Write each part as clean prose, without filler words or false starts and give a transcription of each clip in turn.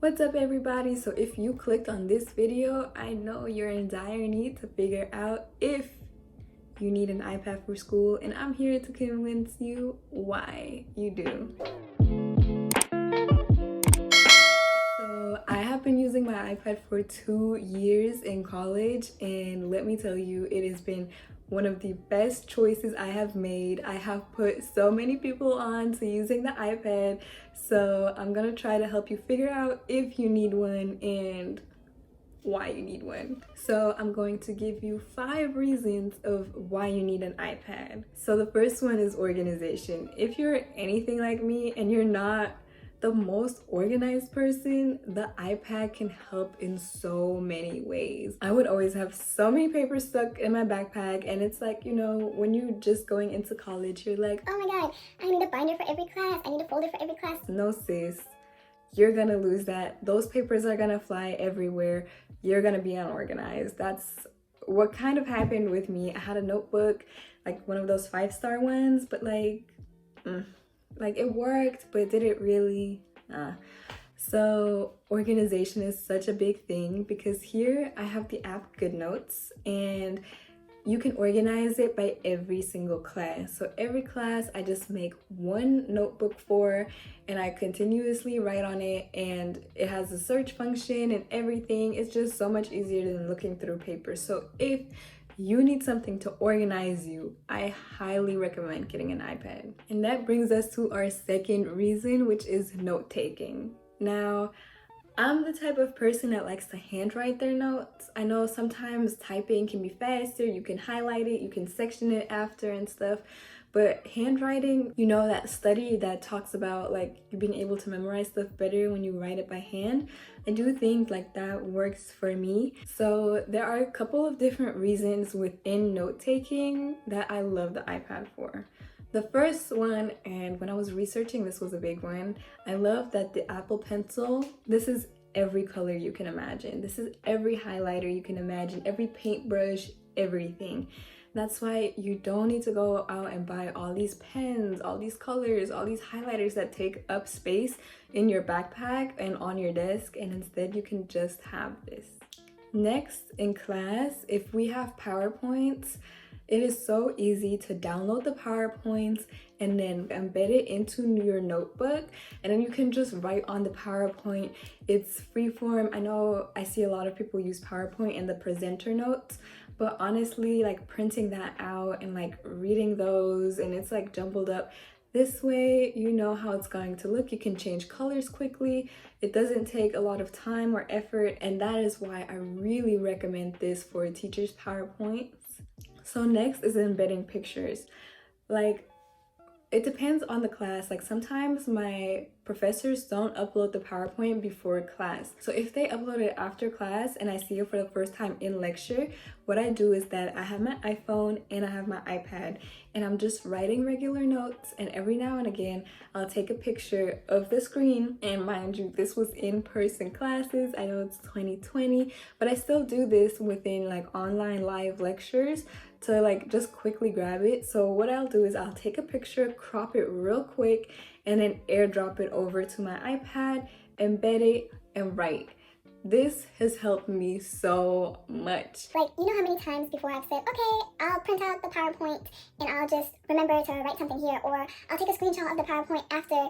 What's up everybody? So if you clicked on this video, I know you're in dire need to figure out if you need an iPad for school, and I'm here to convince you why you do. So I have been using my iPad for 2 years in college, and let me tell you, it has been one of the best choices I have made. I have put so many people on to using the iPad, so I'm gonna try to help you figure out if you need one and why you need one. So I'm going to give you 5 reasons of why you need an iPad. So the first one is organization. If you're anything like me and you're not the most organized person, the iPad can help in so many ways. I would always have so many papers stuck in my backpack, and it's like, you know, when you're just going into college, you're like, oh my god, I need a binder for every class, I need a folder for every class. No sis, you're gonna lose that. Those papers are gonna fly everywhere. You're gonna be unorganized. That's what kind of happened with me. I had a notebook, like one of those 5-star ones, but like it worked, but did it really? So organization is such a big thing, because here I have the app GoodNotes, and you can organize it by every single class. So every class I just make one notebook for, and I continuously write on it, and it has a search function and everything. It's just so much easier than looking through paper. So if you need something to organize you, I highly recommend getting an iPad. And that brings us to our second reason, which is note-taking. Now, I'm the type of person that likes to handwrite their notes. I know sometimes typing can be faster, you can highlight it, you can section it after and stuff, but handwriting, you know, that study that talks about like you being able to memorize stuff better when you write it by hand, I do think like that works for me. So there are a couple of different reasons within note-taking that I love the iPad for. The first one, and when I was researching, this was a big one, I love that the Apple Pencil, this is every color you can imagine. This is every highlighter you can imagine, every paintbrush, everything. That's why you don't need to go out and buy all these pens, all these colors, all these highlighters that take up space in your backpack and on your desk, and instead you can just have this. Next, in class, if we have PowerPoints, it is so easy to download the PowerPoints and then embed it into your notebook, and then you can just write on the PowerPoint. It's freeform. I know I see a lot of people use PowerPoint in the presenter notes, but honestly, like printing that out and like reading those, and it's like jumbled up. This way, you know how it's going to look. You can change colors quickly. It doesn't take a lot of time or effort, and that is why I really recommend this for a teacher's PowerPoints. So next is embedding pictures. Like, it depends on the class. Like sometimes my professors don't upload the PowerPoint before class. So if they upload it after class and I see it for the first time in lecture, what I do is that I have my iPhone and I have my iPad, and I'm just writing regular notes, and every now and again I'll take a picture of the screen. And mind you, this was in-person classes. I know it's 2020, but I still do this within like online live lectures to like just quickly grab it. So what I'll do is I'll take a picture, crop it real quick, and then airdrop it over to my iPad, embed it, and write. This has helped me so much. Like, you know how many times before I've said, okay, I'll print out the PowerPoint and I'll just remember to write something here, or I'll take a screenshot of the PowerPoint after.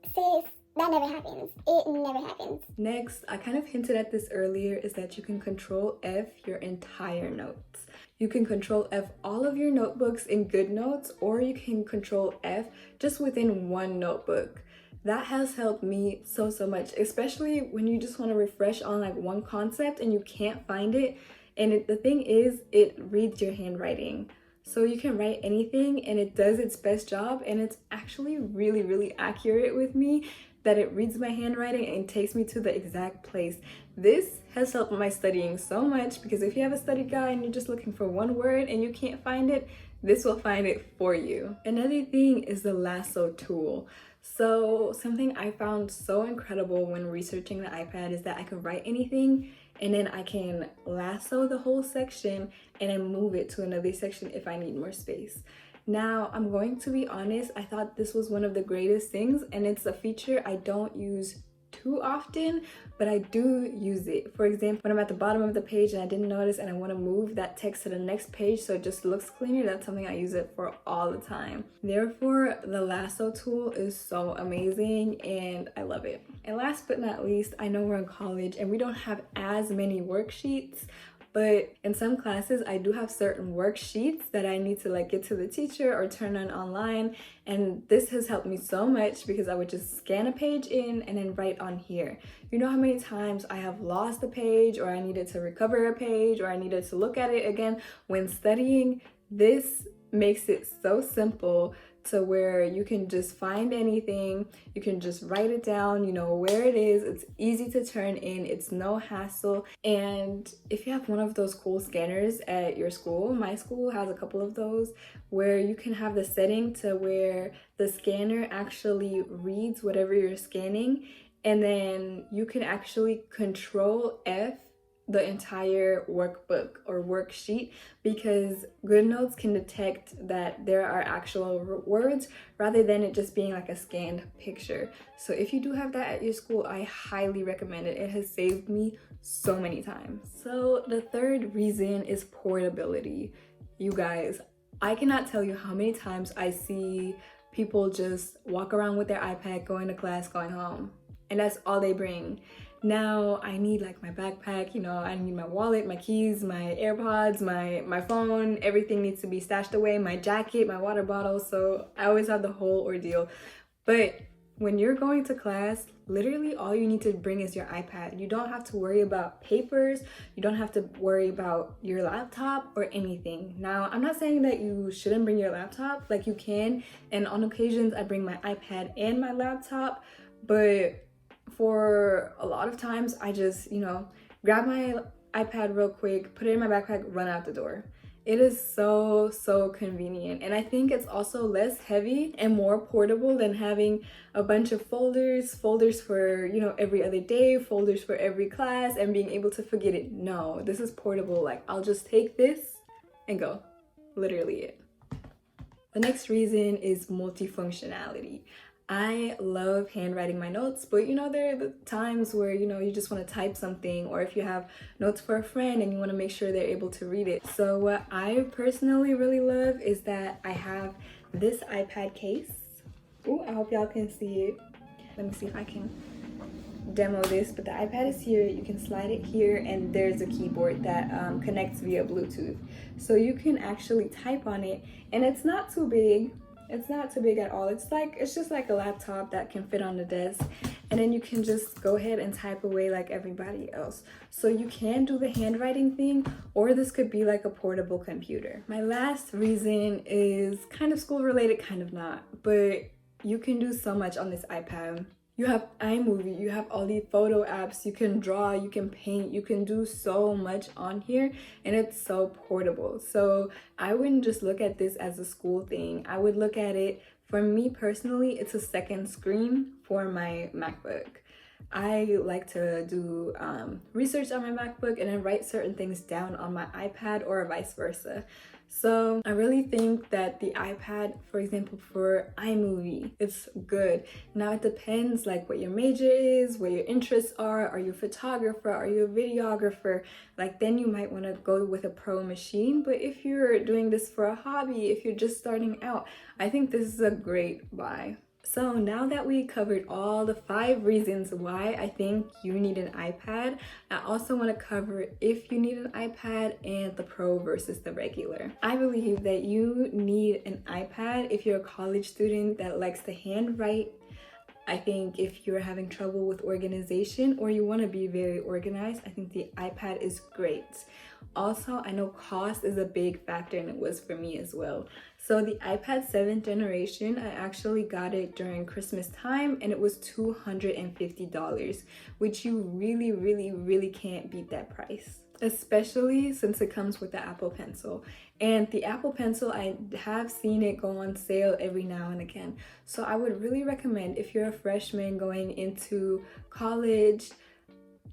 Sis, that never happens. It never happens. Next, I kind of hinted at this earlier, is that you can Ctrl F your entire notes. You can Ctrl F all of your notebooks in GoodNotes, or you can Ctrl F just within one notebook. That has helped me so much, especially when you just want to refresh on like one concept and you can't find it. And the thing is, it reads your handwriting. So you can write anything and it does its best job, and it's actually really accurate with me, that it reads my handwriting and takes me to the exact place. This has helped my studying so much, because if you have a study guide and you're just looking for one word and you can't find it, this will find it for you. Another thing is the Lasso tool. So something I found so incredible when researching the iPad is that I can write anything, and then I can lasso the whole section and then move it to another section if I need more space. Now, I'm going to be honest, I thought this was one of the greatest things, and it's a feature I don't use too often, but I do use it. For example, when I'm at the bottom of the page and I didn't notice and I want to move that text to the next page so it just looks cleaner, that's something I use it for all the time. Therefore, the Lasso tool is so amazing and I love it. And last but not least, I know we're in college and we don't have as many worksheets, but in some classes I do have certain worksheets that I need to like get to the teacher or turn on online, and this has helped me so much because I would just scan a page in and then write on here. You know how many times I have lost a page, or I needed to recover a page, or I needed to look at it again when studying? This makes it so simple to where you can just find anything, you can just write it down, you know where it is, it's easy to turn in, it's no hassle. And if you have one of those cool scanners at your school, my school has a couple of those, where you can have the setting to where the scanner actually reads whatever you're scanning, and then you can actually Ctrl F the entire workbook or worksheet, because GoodNotes can detect that there are actual words rather than it just being like a scanned picture. So if you do have that at your school, I highly recommend it. It has saved me so many times. So the third reason is portability. You guys, I cannot tell you how many times I see people just walk around with their iPad, going to class, going home, and that's all they bring. Now I need like my backpack, you know, I need my wallet, my keys, my AirPods, my phone, everything needs to be stashed away, my jacket, my water bottle, so I always have the whole ordeal. But when you're going to class, literally all you need to bring is your iPad. You don't have to worry about papers, you don't have to worry about your laptop or anything. Now, I'm not saying that you shouldn't bring your laptop, like you can, and on occasions I bring my iPad and my laptop, but for a lot of times I just, you know, grab my iPad real quick, put it in my backpack, run out the door. It is so convenient, and I think it's also less heavy and more portable than having a bunch of folders for, you know, every other day, folders for every class, and being able to forget it. No, this is portable. Like, I'll just take this and go. Literally it. The next reason is multifunctionality. I love handwriting my notes, but you know, there are the times where, you know, you just want to type something, or if you have notes for a friend and you want to make sure they're able to read it. So what I personally really love is that I have this iPad case. Ooh, I hope y'all can see it. Let me see if I can demo this, but the iPad is here. You can slide it here, and there's a keyboard that connects via Bluetooth. So you can actually type on it, and it's not too big. It's not too big at all. It's just like a laptop that can fit on the desk, and then you can just go ahead and type away like everybody else. So you can do the handwriting thing, or this could be like a portable computer. My last reason is kind of school related, kind of not, but you can do so much on this iPad. You have iMovie, you have all the photo apps, you can draw, you can paint, you can do so much on here, and it's so portable. So I wouldn't just look at this as a school thing. I would look at it, for me personally, it's a second screen for my MacBook. I like to do research on my MacBook and then write certain things down on my iPad, or vice versa. So I really think that the iPad, for example, for iMovie, it's good. Now it depends like what your major is, what your interests are you a photographer, are you a videographer? Like, then you might want to go with a pro machine. But if you're doing this for a hobby, if you're just starting out, I think this is a great buy. So now that we covered all the 5 reasons why I think you need an iPad, I also want to cover if you need an iPad and the Pro versus the regular. I believe that you need an iPad if you're a college student that likes to handwrite. I think if you're having trouble with organization or you want to be very organized, I think the iPad is great. Also, I know cost is a big factor, and it was for me as well. So the iPad 7th generation, I actually got it during Christmas time, and it was $250, which you really can't beat that price, especially since it comes with the Apple Pencil. And the Apple Pencil, I have seen it go on sale every now and again. So I would really recommend, if you're a freshman going into college,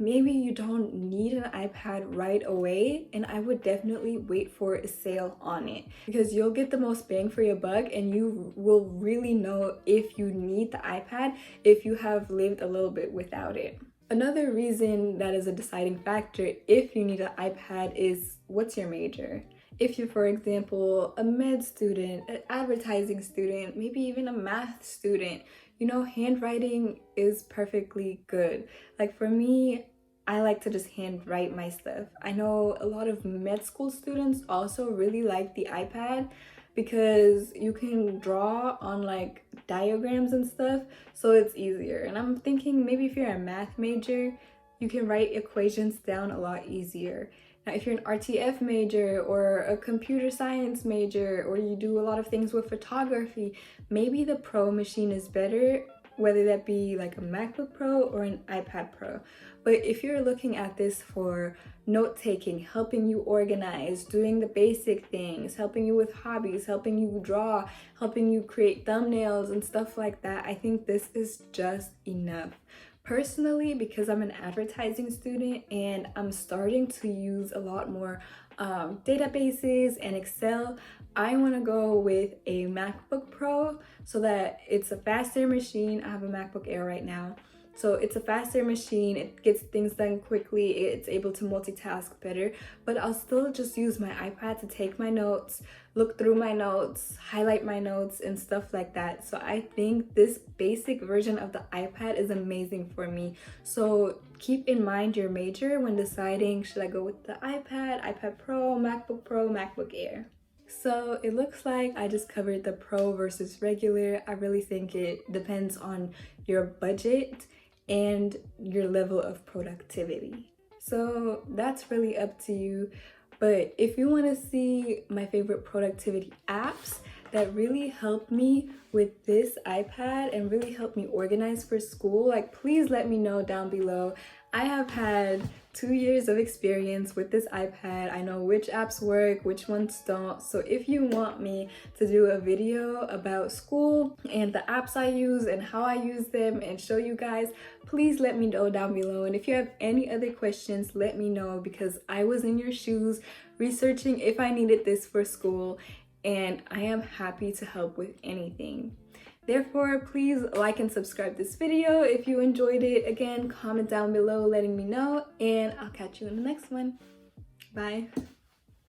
maybe you don't need an iPad right away, and I would definitely wait for a sale on it, because you'll get the most bang for your buck and you will really know if you need the iPad if you have lived a little bit without it. Another reason that is a deciding factor if you need an iPad is, what's your major? If you're, for example, a med student, an advertising student, maybe even a math student, you know, handwriting is perfectly good. Like for me, I like to just handwrite my stuff. I know a lot of med school students also really like the iPad because you can draw on like diagrams and stuff, so it's easier. And I'm thinking maybe if you're a math major, you can write equations down a lot easier. Now, if you're an RTF major or a computer science major, or you do a lot of things with photography, maybe the Pro machine is better, whether that be like a MacBook Pro or an iPad Pro. But if you're looking at this for note-taking, helping you organize, doing the basic things, helping you with hobbies, helping you draw, helping you create thumbnails and stuff like that, I think this is just enough. Personally, because I'm an advertising student and I'm starting to use a lot more databases and Excel, I want to go with a MacBook Pro so that it's a faster machine. I have a MacBook Air right now. So it's a faster machine, it gets things done quickly, it's able to multitask better, but I'll still just use my iPad to take my notes, look through my notes, highlight my notes and stuff like that. So I think this basic version of the iPad is amazing for me. So keep in mind your major when deciding, should I go with the iPad, iPad Pro, MacBook Air. So it looks like I just covered the Pro versus regular. I really think it depends on your budget and your level of productivity. So that's really up to you. But if you want to see my favorite productivity apps that really helped me with this iPad and really helped me organize for school, like please let me know down below. I have had 2 years of experience with this iPad. I know which apps work, which ones don't. So if you want me to do a video about school and the apps I use and how I use them and show you guys, please let me know down below. And if you have any other questions, let me know, because I was in your shoes researching if I needed this for school, and I am happy to help with anything. Therefore, please like and subscribe this video if you enjoyed it. Again, comment down below letting me know, and I'll catch you in the next one. Bye.